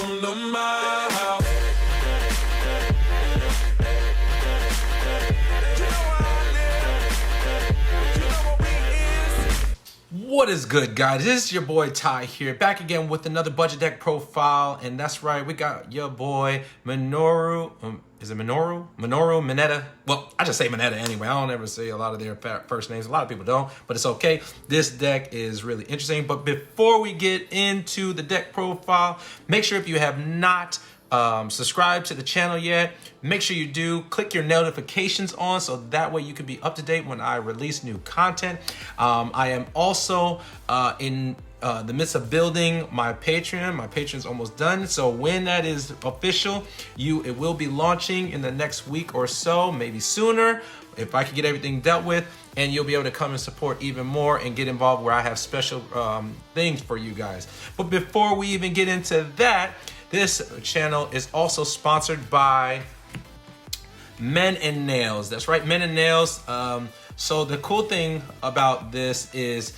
Welcome to my house. What is good, guys? This is your boy Ty here, back again with another budget deck profile, and that's right, we got your boy Minoru. Is it Minoru? Minoru Mineta. Well, I just say Mineta anyway. I don't ever say a lot of their first names. A lot of people don't, but it's okay. This deck is really interesting. But before we get into the deck profile, make sure if you have not subscribe to the channel yet, make sure you do. Click your notifications on so that way you can be up to date when I release new content. I am also in the midst of building my Patreon. My Patreon's almost done, so when that is official, it will be launching in the next week or so, maybe sooner, if I can get everything dealt with, and you'll be able to come and support even more and get involved where I have special things for you guys. But before we even get into that, this channel is also sponsored by Men and Nails. That's right, Men and Nails. So the cool thing about this is,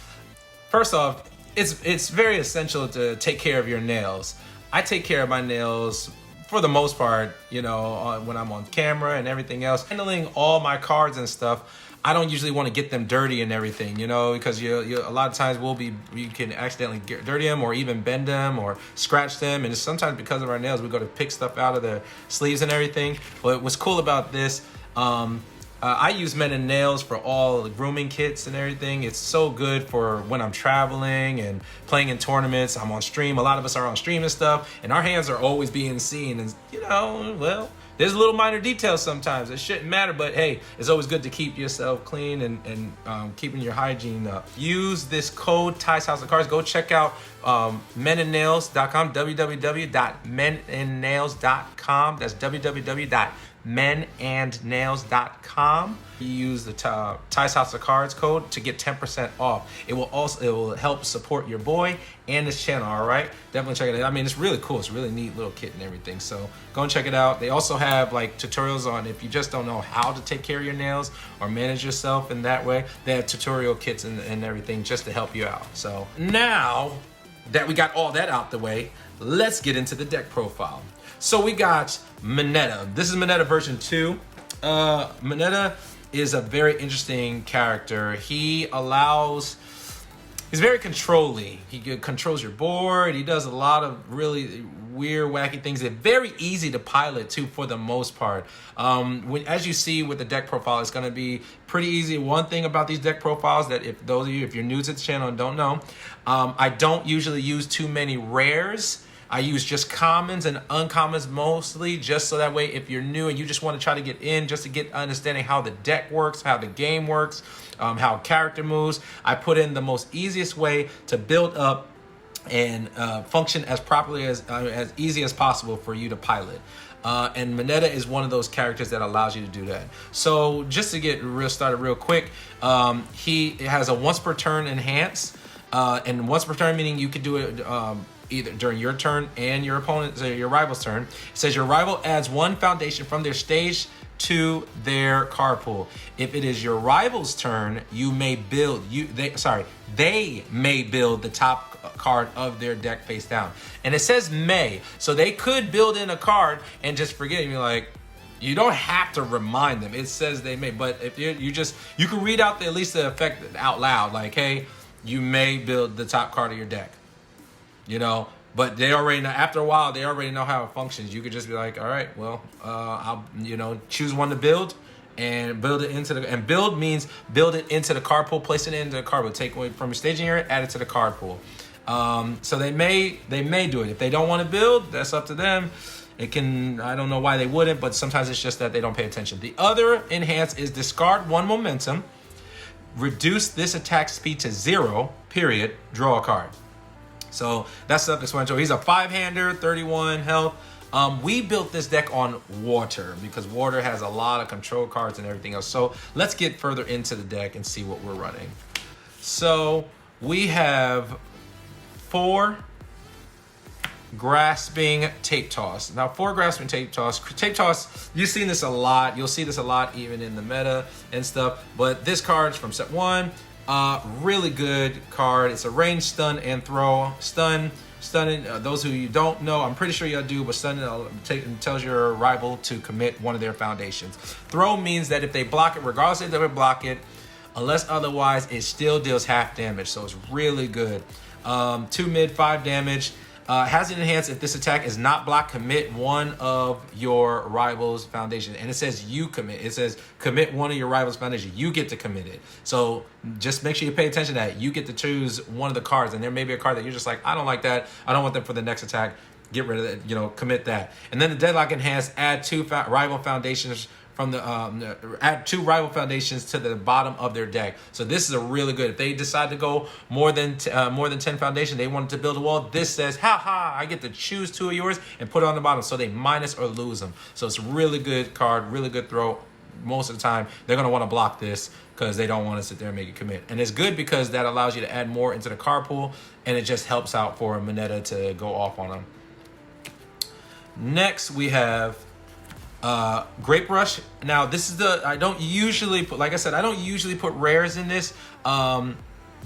first off, it's very essential to take care of your nails. I take care of my nails for the most part, you know, when I'm on camera and everything else. Handling all my cards and stuff, I don't usually want to get them dirty and everything, you know, because you a lot of times we can accidentally get dirty them or even bend them or scratch them, and it's sometimes because of our nails we go to pick stuff out of the sleeves and everything. But what's cool about this, I use Men and Nails for all the grooming kits and everything. It's so good for when I'm traveling and playing in tournaments. I'm on stream. A lot of us are on stream and stuff, and our hands are always being seen. And you know, well, there's little minor details sometimes. It shouldn't matter, but hey, it's always good to keep yourself clean and keeping your hygiene up. Use this code Ty's House of Cards. Go check out menandnails.com, www.menandnails.com. That's www.menandnails.com. You use the Ty's House of Cards code to get 10% off. It will help support your boy and this channel. All right, definitely check it out. I mean, it's really cool. It's a really neat little kit and everything. So go and check it out. They also have like tutorials on if you just don't know how to take care of your nails or manage yourself in that way. They have tutorial kits and everything just to help you out. So now that we got all that out the way, let's get into the deck profile. So we got Mineta. This is Mineta version 2. Mineta is a very interesting character. He's very controlling. He controls your board. He does a lot of really weird, wacky things. They're very easy to pilot too, for the most part. As you see with the deck profile, it's going to be pretty easy. One thing about these deck profiles that if you're new to the channel and don't know, I don't usually use too many rares. I use just commons and uncommons mostly, just so that way if you're new and you just want to try to get in, just to get understanding how the deck works, how the game works, how a character moves, I put in the most easiest way to build up and function as properly as easy as possible for you to pilot. And Mineta is one of those characters that allows you to do that. So just to get started real quick, he has a once per turn enhance, and once per turn meaning you can do it either during your turn and your opponent's or your rival's turn. It says your rival adds one foundation from their stage to their card pool. If it is your rival's turn, you may build they may build the top card of their deck face down. And it says may, so they could build in a card and just forget it. You're like, you don't have to remind them. It says they may, but if you can read out at least the effect out loud, like, hey, you may build the top card of your deck. You know, but they already know, after a while, they already know how it functions. You could just be like, all right, well, I'll, choose one to build and build it into the, and build means build it into the card pool, place it into the card pool, take away from your staging area, add it to the card pool. So they may do it. If they don't want to build, that's up to them. It can, I don't know why they wouldn't, but sometimes it's just that they don't pay attention. The other enhance is discard one momentum, reduce this attack speed to 0, period, draw a card. So that's self-explanatory. He's a 5-hander, 31 health. We built this deck on water because water has a lot of control cards and everything else. So let's get further into the deck and see what we're running. So we have 4 grasping tape toss. Now 4 grasping tape toss. Tape toss, you've seen this a lot. You'll see this a lot even in the meta and stuff. But this card's from set 1. Really good card. It's a range stun and throw. Stun Stunning, those who you don't know, I'm pretty sure you do, but stunning tells your rival to commit one of their foundations. Throw means that if they block it, regardless if they block it, unless otherwise, it still deals half damage. So it's really good. 2 mid, 5 damage. Has an enhance if this attack is not blocked, commit one of your rival's foundation. And it says you commit. It says commit one of your rival's foundation. You get to commit it. So just make sure you pay attention to that. You get to choose one of the cards, and there may be a card that you're just like, I don't like that. I don't want them for the next attack. Get rid of it. You know, commit that. And then the deadlock enhance, add 2 rival foundations from the add 2 rival foundations to the bottom of their deck. So this is a really good. If they decide to go more than 10 foundation, they wanted to build a wall. This says, ha ha, I get to choose 2 of yours and put it on the bottom, so they minus or lose them. So it's a really good card, really good throw. Most of the time, they're gonna want to block this because they don't want to sit there and make it commit. And it's good because that allows you to add more into the card pool, and it just helps out for Mineta to go off on them. Next, we have Grape Rush. Now this is I don't usually put, like I said, I don't usually put rares in this.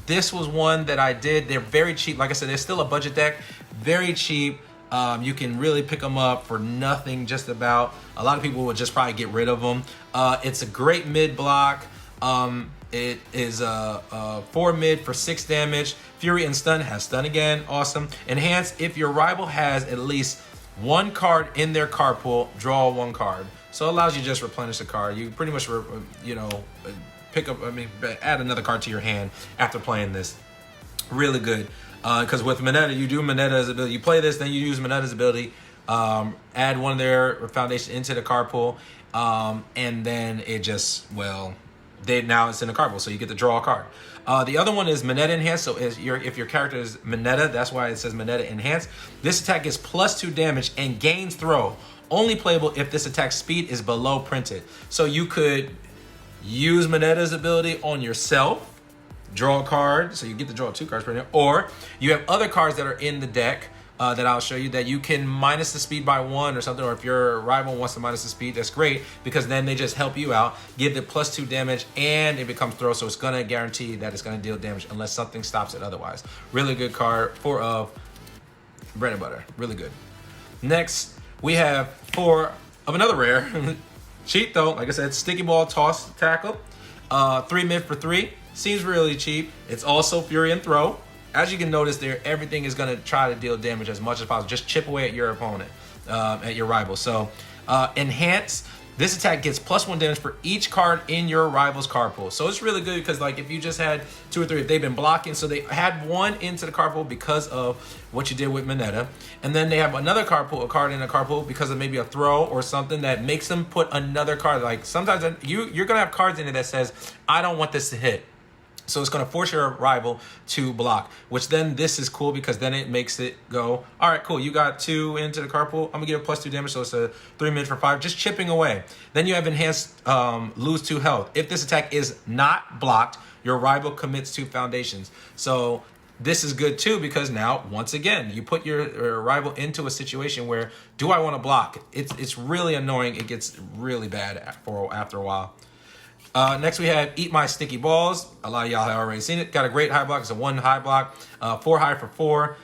This was one that I did. They're very cheap. Like I said, they're still a budget deck, very cheap. You can really pick them up for nothing, just about. A lot of people would just probably get rid of them. It's a great mid block. It is 4 mid for 6 damage. Fury and stun, has stun again, awesome. Enhance, if your rival has at least 1 card in their card pool, draw 1 card. So it allows you to just replenish the card. You pretty much, pick up, add another card to your hand after playing this. Really good. Because with Mineta, you do Mineta's ability. You play this, then you use Mineta's ability. Add one of their foundation into the card pool. And then it just, now it's in the card pool, so you get to draw a card. The other one is Mineta Enhance. So if your character is Mineta, that's why it says Mineta Enhance. This attack gets +2 damage and gains throw. Only playable if this attack speed is below printed. So you could use Mineta's ability on yourself, draw a card, so you get to draw 2 cards per turn, or you have other cards that are in the deck that I'll show you that you can minus the speed by 1 or something, or if your rival wants to minus the speed, that's great, because then they just help you out, give it +2 damage, and it becomes throw, so it's gonna guarantee that it's gonna deal damage unless something stops it otherwise. Really good card, 4 of bread and butter, really good. Next, we have 4 of another rare, cheap though, like I said, sticky ball toss tackle, 3 mid for 3, seems really cheap. It's also fury and throw. As you can notice there, everything is going to try to deal damage as much as possible. Just chip away at your opponent, at your rival. So, enhance. This attack gets +1 damage for each card in your rival's card pool. So it's really good because, like, if you just had 2 or 3, if they've been blocking, so they had 1 into the card pool because of what you did with Mineta, and then they have another card pool, a card in the card pool because of maybe a throw or something that makes them put another card. Like sometimes you're gonna have cards in it that says, I don't want this to hit. So it's going to force your rival to block, which then this is cool because then it makes it go, all right, cool. You got 2 into the card pool. I'm going to give it +2 damage, so it's a 3 mid for 5, just chipping away. Then you have enhanced lose 2 health. If this attack is not blocked, your rival commits 2 foundations. So this is good too because now, once again, you put your rival into a situation where, do I want to block? It's really annoying. It gets really bad after a while. Next we have Eat My Sticky Balls. A lot of y'all have already seen it. Got a great high block. It's a 1 high block. 4 high for 4.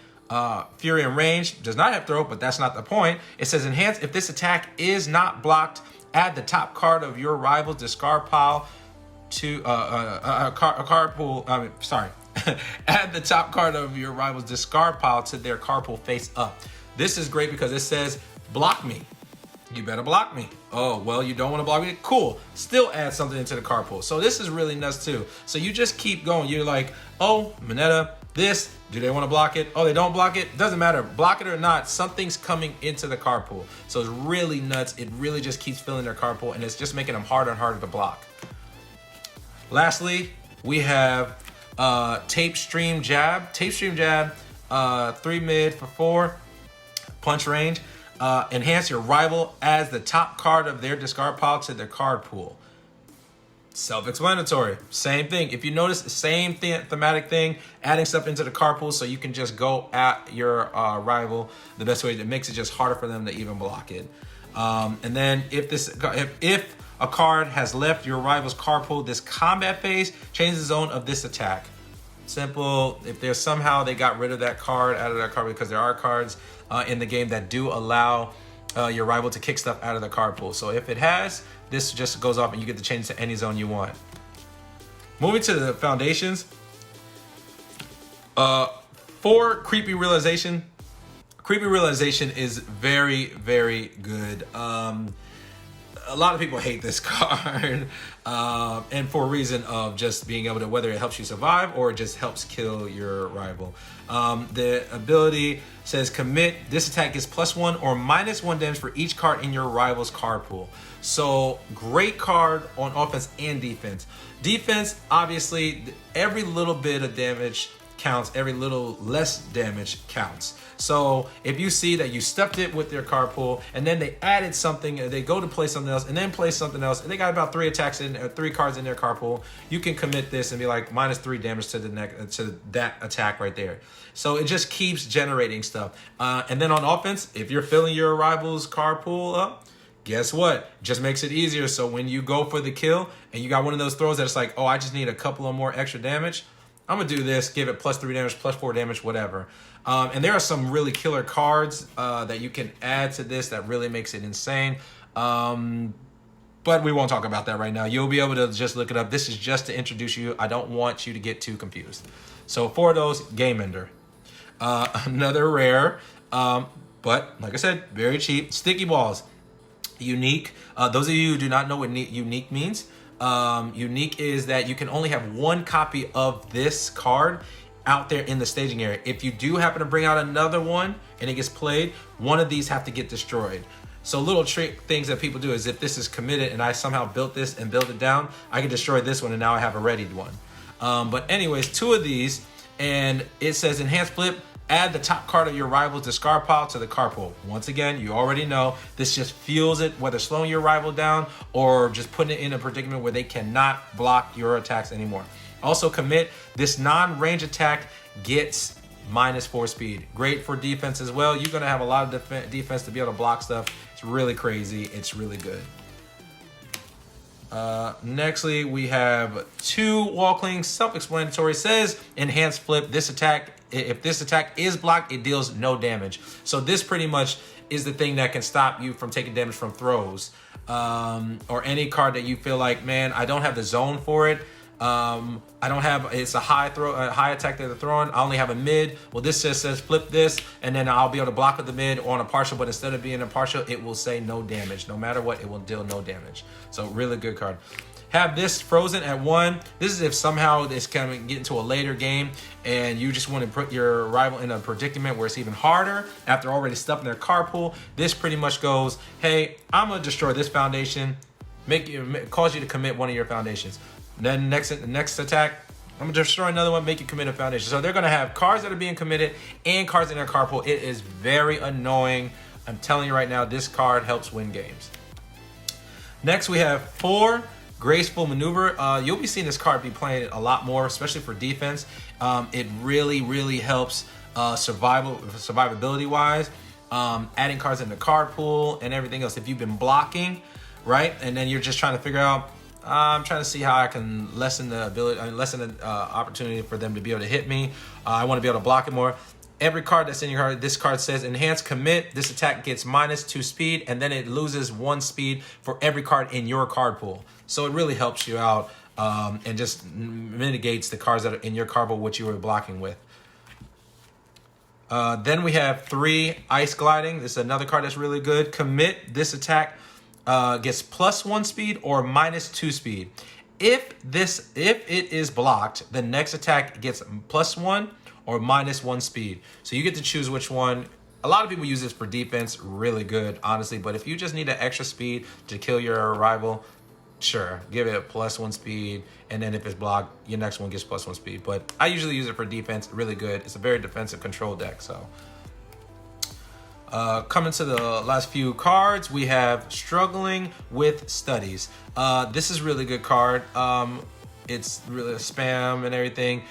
Fury and range. Does not have throw, but that's not the point. It says enhance. If this attack is not blocked, add the top card of your rival's discard pile to a card pool. Add the top card of your rival's discard pile to their card pool face up. This is great because it says block me. You better block me. Oh, well, you don't want to block me? Cool. Still add something into the card pool. So this is really nuts too. So you just keep going. You're like, oh, Mineta, this, do they want to block it? Oh, they don't block it? Doesn't matter. Block it or not, something's coming into the card pool. So it's really nuts. It really just keeps filling their card pool, and it's just making them harder and harder to block. Lastly, we have Tape Stream Jab. Tape Stream Jab, 3 mid for 4, punch range. Enhance your rival as the top card of their discard pile to their card pool. Self-explanatory. Same thing. If you notice, the same thematic thing, adding stuff into the card pool so you can just go at your rival the best way. It makes it just harder for them to even block it. And then if a card has left your rival's card pool this combat phase, change the zone of this attack. Simple. If there's somehow they got rid of that card out of that card, because there are cards in the game that do allow your rival to kick stuff out of the card pool. So if it has, this just goes off and you get to change to any zone you want. Moving to the foundations. 4, Creepy Realization. Creepy Realization is very, very good. A lot of people hate this card, and for a reason of just being able to, whether it helps you survive or it just helps kill your rival. The ability says commit, this attack gets +1 or -1 damage for each card in your rival's card pool. So great card on offense and defense. Defense, obviously, every little bit of damage counts, every little less damage counts. So if you see that you stuffed it with their card pool and then they added something, they go to play something else and then play something else, and they got about 3 attacks in, 3 cards in their card pool, you can commit this and be like -3 damage to the to that attack right there. So it just keeps generating stuff. And then on offense, if you're filling your rival's card pool up, guess what? Just makes it easier. So when you go for the kill and you got one of those throws that's like, oh, I just need a couple of more extra damage, I'm gonna do this, give it +3 damage, +4 damage, whatever. And there are some really killer cards that you can add to this that really makes it insane. But we won't talk about that right now. You'll be able to just look it up. This is just to introduce you. I don't want you to get too confused. So 4 of those, Game Ender. Another rare, but like I said, very cheap. Sticky Balls. Unique. Those of you who do not know what unique means, unique is that you can only have 1 copy of this card out there in the staging area. If you do happen to bring out another one and it gets played, one of these have to get destroyed. So little trick things that people do is, if this is committed and I somehow built this and built it down, I can destroy this one and now I have a readied one. But anyways, 2 of these, and it says enhance flip, add the top card of your rival's discard pile to the card pool. Once again, you already know this just fuels it, whether slowing your rival down or just putting it in a predicament where they cannot block your attacks anymore. Also commit, this non-range attack gets -4 speed. Great for defense as well. You're gonna have a lot of defense to be able to block stuff. It's really crazy. It's really good. Nextly, we have 2 walkling, self-explanatory. Says enhance flip, this attack, if this attack is blocked, it deals no damage. So this pretty much is the thing that can stop you from taking damage from throws, or any card that you feel like, man, I don't have the zone for it. I don't have, it's a high attack that they're throwing, I only have a mid. Well, this just says flip this, and then I'll be able to block with the mid on a partial, but instead of being a partial, it will say no damage. No matter what, it will deal no damage. So really good card. Have this frozen at 1. This is if somehow it's kind of getting to a later game and you just want to put your rival in a predicament where it's even harder after already stuffing their card pool. This pretty much goes, hey, I'm gonna destroy this foundation, cause you to commit one of your foundations. Then next attack, I'm gonna destroy another one, make you commit a foundation. So they're gonna have cards that are being committed and cards in their card pool. It is very annoying. I'm telling you right now, this card helps win games. Next, we have 4, Graceful Maneuver. You'll be seeing this card be playing a lot more, especially for defense. It really, really helps survivability wise. Adding cards in the card pool and everything else. If you've been blocking, right, and then you're just trying to figure out, I'm trying to see how I can lessen the opportunity for them to be able to hit me. I want to be able to block it more. Every card that's in your card, this card says enhance commit. This attack gets -2 speed, and then it loses 1 speed for every card in your card pool. So it really helps you out, and just mitigates the cards that are in your card pool, what you were blocking with. Then we have 3, Ice Gliding. This is another card that's really good. Commit, this attack gets +1 speed or -2 speed. If it is blocked, the next attack gets +1 or -1 speed. So you get to choose which one. A lot of people use this for defense, really good, honestly. But if you just need an extra speed to kill your rival, sure, give it a +1 speed. And then if it's blocked, your next one gets +1 speed. But I usually use it for defense, really good. It's a very defensive control deck, so. Coming to the last few cards, we have Struggling with Studies. This is really good card. It's really a spam and everything.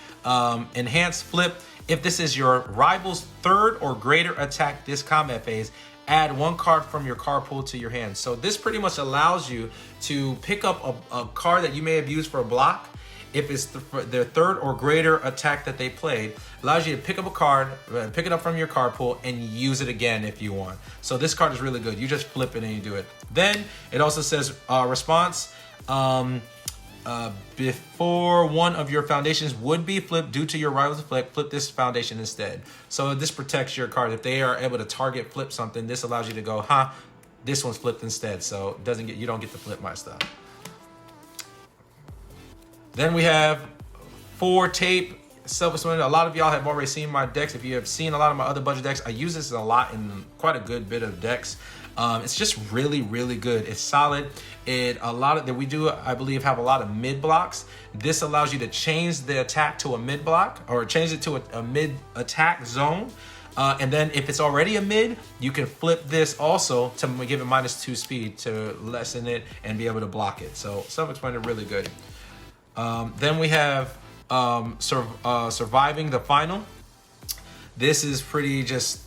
Enhanced flip. If this is your rival's 3rd or greater attack this combat phase, add 1 card from your card pool to your hand. So this pretty much allows you to pick up a card that you may have used for a block. if it's their third or greater attack that they played, allows you to pick up a card, pick it up from your card pool, and use it again if you want. So this card is really good. You just flip it and you do it. Then it also says response. Before one of your foundations would be flipped due to your rival's flip this foundation instead. So this protects your card. If they are able to target flip something, this allows you to go, this one's flipped instead. So you don't get to flip my stuff. Then we have 4 tape self-explanatory. A lot of y'all have already seen my decks. If you have seen a lot of my other budget decks, I use this a lot in quite a good bit of decks. It's just really, really good. It's solid. We do, I believe, have a lot of mid blocks. This allows you to change the attack to a mid block, or change it to a mid attack zone. And then if it's already a mid, you can flip this also to give it -2 speed to lessen it and be able to block it. So self-explanatory, really good. Then we have surviving the final. This is pretty just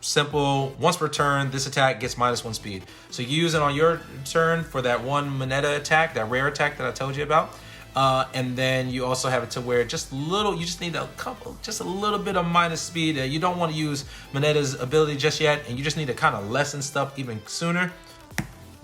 simple. Once per turn, this attack gets -1 speed. So you use it on your turn for that one Mineta attack, that rare attack that I told you about. And then you also have it to where you just need just a little bit of minus speed. You don't want to use Mineta's ability just yet, and you just need to kind of lessen stuff even sooner.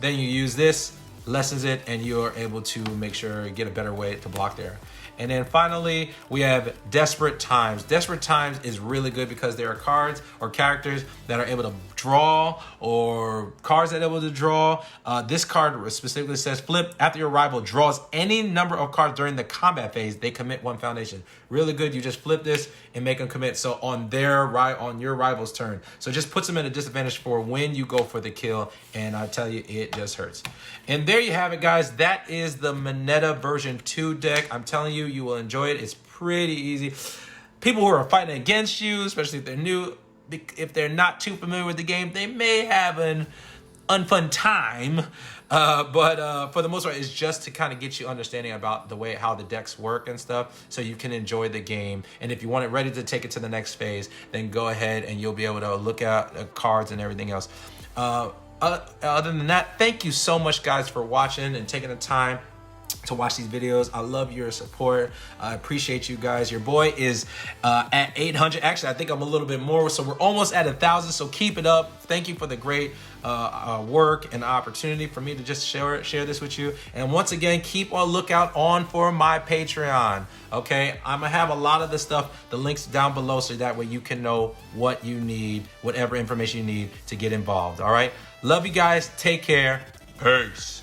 Then you use this, lessens it, and you're able to make sure you get a better way to block there. And then finally, we have Desperate Times. Desperate Times is really good because there are cards or characters that are able to draw, or cards that are able to draw. This card specifically says flip after your rival draws any number of cards during the combat phase, they commit 1 foundation. Really good. You just flip this and make them commit. So on your rival's turn. So it just puts them at a disadvantage for when you go for the kill. And I tell you, it just hurts. And there you have it, guys. That is the Mineta version 2 deck. I'm telling you, you will enjoy it. It's pretty easy. People who are fighting against you, especially if they're new, if they're not too familiar with the game, they may have an unfun time. But for the most part, it's just to kind of get you understanding about how the decks work and stuff, so you can enjoy the game. And if you want it ready to take it to the next phase, then go ahead and you'll be able to look at cards and everything else. Other than that, thank you so much, guys, for watching and taking the time to watch these videos. I love your support. I appreciate you guys. Your boy is at 800. Actually, I think I'm a little bit more, so we're almost at 1,000. So keep it up. Thank you for the great work and opportunity for me to just share this with you. And once again, keep a lookout for my Patreon. Okay, I'm gonna have a lot of the stuff, the links down below, so that way you can know what you need, whatever information you need to get involved. All right, love you guys. Take care. Peace.